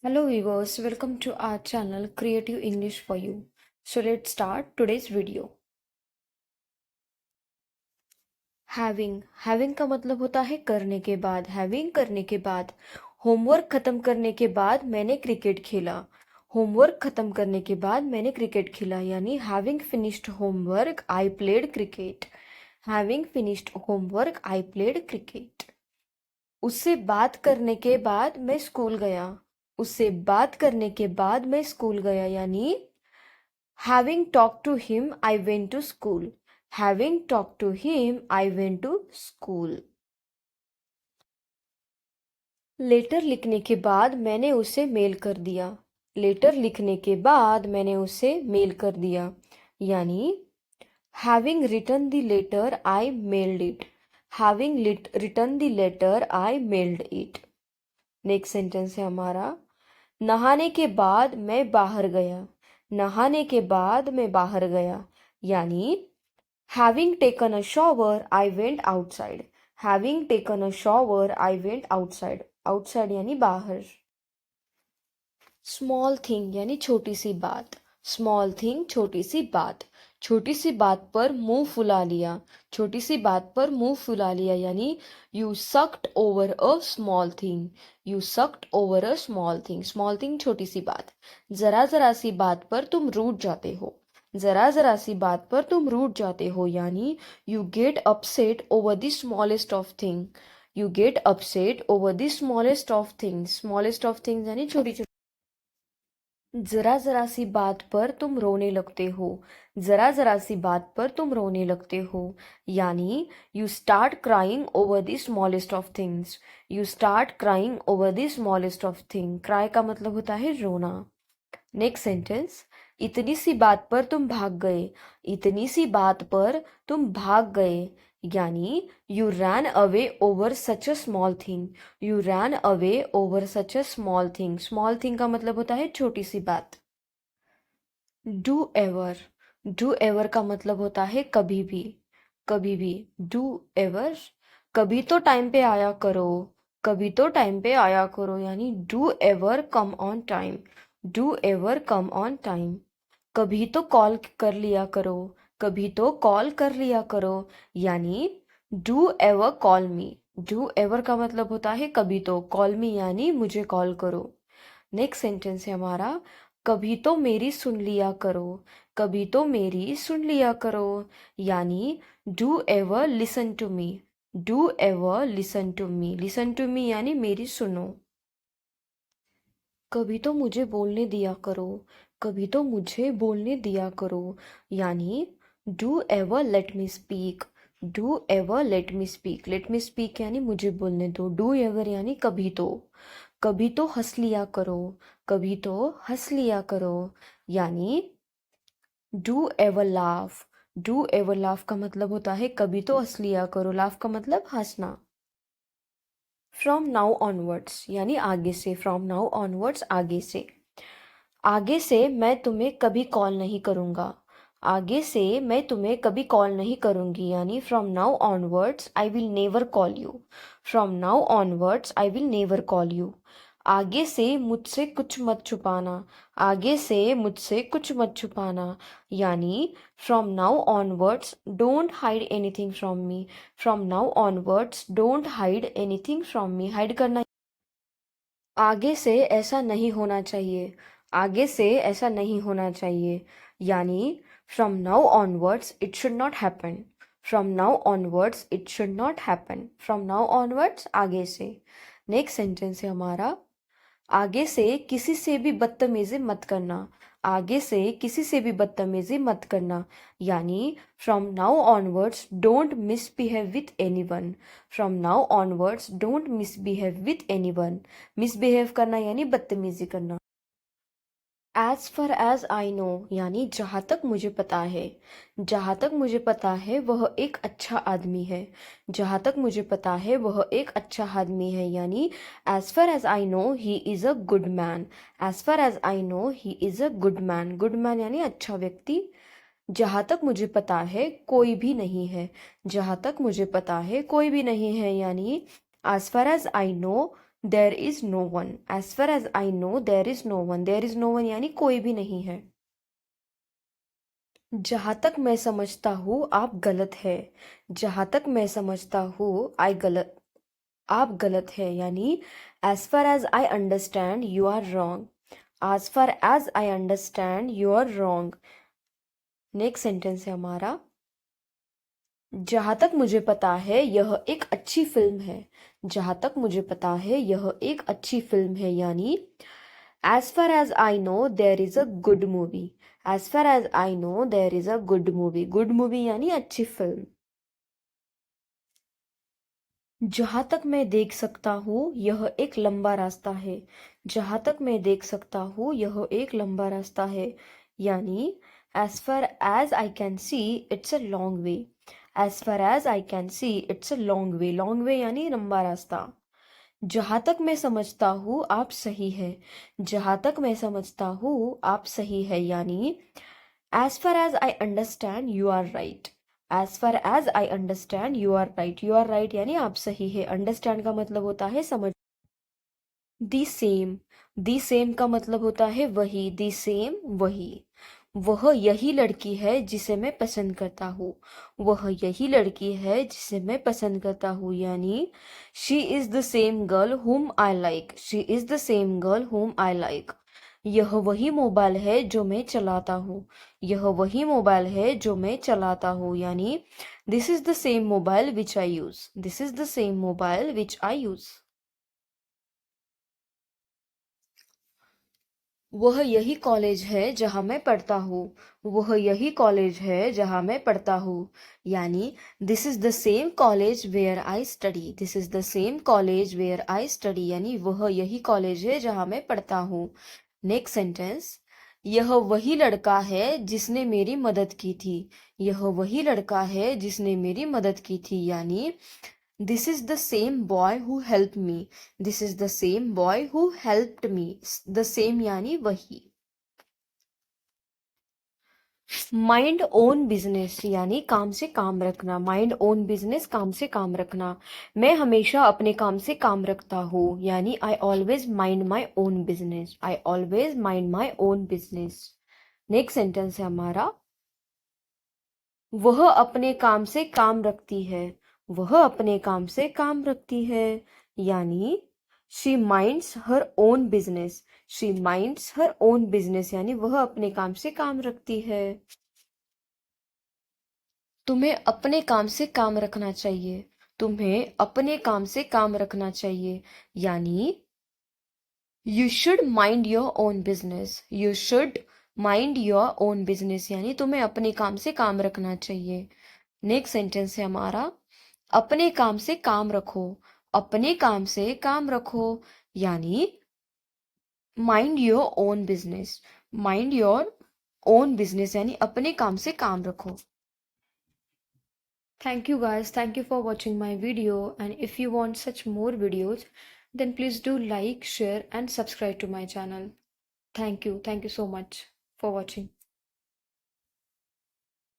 Hello viewers, welcome to our channel Creative English for You. So let's start today's video. Having का मतलब होता है करने के बाद. Having करने के बाद. होमवर्क खत्म करने के बाद मैंने क्रिकेट खेला. होमवर्क खत्म करने के बाद मैंने क्रिकेट खेला यानी having finished homework I played cricket. Having finished homework I played cricket. उससे बात करने के बाद मैं स्कूल गया. उससे बात करने के बाद मैं स्कूल गया यानी having talked to him I went to school. Having talked to him I went to school. Letter लिखने के बाद मैंने उसे मेल कर दिया. लेटर लिखने के बाद मैंने उसे मेल कर दिया यानी having written the letter I mailed it. Having written the letter I mailed it. Next sentence है हमारा नहाने के बाद मैं बाहर गया. नहाने के बाद मैं बाहर गया यानी Having taken a shower, I went outside. Having taken a shower, I went outside. Outside यानी बाहर. Small thing यानी छोटी सी बात. Small thing छोटी सी बात. छोटी सी बात पर मुंह फुला लिया. छोटी सी बात पर मुंह फुला लिया यानी You sucked over a small thing. You sucked over a small thing. Small thing छोटी सी बात. जरा जरा सी बात पर तुम रूठ जाते हो. जरा जरा सी बात पर तुम रूठ जाते हो यानी you get upset over the smallest of thing. You get upset over the smallest of things. Smallest of things यानी छोटी छोटी. जरा जरा सी बात पर तुम रोने लगते हो. जरा जरा सी बात पर तुम रोने लगते हो यानी you start crying over the smallest of things. You start crying over the smallest of thing. Cry का मतलब होता है रोना. नेक्स्ट सेंटेंस इतनी सी बात पर तुम भाग गए. इतनी सी बात पर तुम भाग गए यानी you ran away over such a small thing. You ran away over such a small thing. Small thing का मतलब होता है छोटी सी बात. Do ever. डू एवर का मतलब होता है कभी भी. कभी भी. Do ever. कभी तो टाइम पे आया करो. कभी तो टाइम पे आया करो यानी do ever come on time. Do ever come on time. कभी तो कॉल कर लिया करो. कभी तो कॉल कर लिया करो यानी do ever call me. Do ever का मतलब होता है कभी तो. कॉल मी यानी मुझे कॉल करो. नेक्स्ट सेंटेंस है हमारा कभी तो मेरी सुन लिया करो. कभी तो मेरी सुन लिया करो यानी do ever listen to me. Do ever listen to me. Listen to me यानी मेरी सुनो. कभी तो मुझे बोलने दिया करो. कभी तो मुझे बोलने दिया करो यानी do ever let me speak. Do ever let me speak. Let me speak यानी मुझे बोलने दो. डू एवर यानी कभी तो. कभी तो हंस लिया करो. कभी तो हंस लिया करो यानी do ever laugh. Do ever laugh का मतलब होता है कभी तो हंस लिया करो. लाफ का मतलब हंसना. फ्रॉम नाउ ऑनवर्ड्स यानी आगे से. फ्रॉम नाउ ऑनवर्ड्स आगे से. आगे से मैं तुम्हें कभी कॉल नहीं करूँगा. आगे से मैं तुम्हें कभी कॉल नहीं करूँगी यानी from now onwards I will never call you. From now onwards I will never call you. आगे से मुझसे कुछ मत छुपाना. आगे से मुझसे कुछ मत छुपाना यानी from now onwards don't hide anything from me. From now onwards don't hide anything from me. Hide करना. आगे से ऐसा नहीं होना चाहिए. आगे से ऐसा नहीं होना चाहिए यानी from now onwards it should not happen. From now onwards it should not happen. From now onwards आगे से. नेक्स्ट सेंटेंस है हमारा आगे से किसी से भी बदतमीजी मत करना. आगे से किसी से भी बदतमीजी मत करना यानी from now onwards don't misbehave with anyone. From now onwards don't misbehave with anyone. Misbehave करना यानी बदतमीजी करना. As far as I know यानी जहाँ तक मुझे पता है. जहाँ तक मुझे पता है वह एक अच्छा आदमी है. जहाँ तक मुझे पता है वह एक अच्छा आदमी है यानी as far as I know he is a good man. As far as I know he is a good man. Good man यानी अच्छा व्यक्ति. जहाँ तक मुझे पता है कोई भी नहीं है. जहाँ तक मुझे पता है कोई भी नहीं है यानी as far as I know there is no one, as far as I know there is no one, there is no one यानी कोई भी नहीं है। जहां तक मैं समझता हूँ आप गलत है, जहां तक मैं समझता हूँ आप गलत है यानी as far as I understand you are wrong, as far as I understand you are wrong. Next sentence है हमारा, जहां तक मुझे पता है यह एक अच्छी फिल्म है, जहां तक मुझे पता है यह एक अच्छी फिल्म है यानी as far as I know there is a good movie, as far as I know there is a good movie, good movie यानी अच्छी फिल्म। जहां तक मैं देख सकता हूँ यह एक लंबा रास्ता है, जहां तक मैं देख सकता हूँ यह एक लंबा रास्ता है यानी as far as I can see it's a long way, as far as I can see it's a long way, long way यानी लंबा रास्ता। जहां तक मैं समझता हूँ आप सही है, जहां तक मैं समझता हूँ आप सही है यानी as far as I understand you are right, as far as I understand you are right, you are right यानी आप सही है। अंडरस्टैंड का मतलब होता है समझ। दी सेम, दी सेम का मतलब होता है वही, दी सेम वही। वह यही लड़की है जिसे मैं पसंद करता हूँ, वह यही लड़की है जिसे मैं पसंद करता हूँ यानी she is the same girl whom I like, she is the same girl whom I like. यह वही मोबाइल है जो मैं चलाता हूँ, यह वही मोबाइल है जो मैं चलाता हूँ यानी this is the same mobile which I use, this is the same mobile which I use. वह यही कॉलेज है जहाँ मैं पढ़ता हूँ, वह यही कॉलेज है जहाँ मैं पढ़ता हूँ यानी this is the same college where I study, this is the same college where I study यानी वह यही कॉलेज है जहाँ मैं पढ़ता हूँ। नेक्स्ट सेंटेंस, यह वही लड़का है जिसने मेरी मदद की थी, यह वही लड़का है जिसने मेरी मदद की थी यानी this is the same boy who help me, this is the same boy who helped me, the same यानी वही। माइंड ओन बिजनेस यानी काम से काम रखना, माइंड ओन बिजनेस काम से काम रखना। मैं हमेशा अपने काम से काम रखता हूँ यानी I always mind my own business, I always mind my own business. Next sentence है हमारा, वह अपने काम से काम रखती है, वह अपने काम से काम रखती है यानी she minds her own business, she minds her own business यानी वह अपने काम से काम रखती है। तुम्हें अपने काम से काम रखना चाहिए, तुम्हें अपने काम से काम रखना चाहिए यानी you should mind your own business, you should mind your own business यानी तुम्हें अपने काम से काम रखना चाहिए। नेक्स्ट सेंटेंस है हमारा, अपने काम से काम रखो, अपने काम से काम रखो यानी mind your own business, mind your own business यानी अपने काम से काम रखो। Thank you guys, thank you for watching my video, and if you want such more videos then please do like, share and subscribe to my channel. Thank you so much for watching.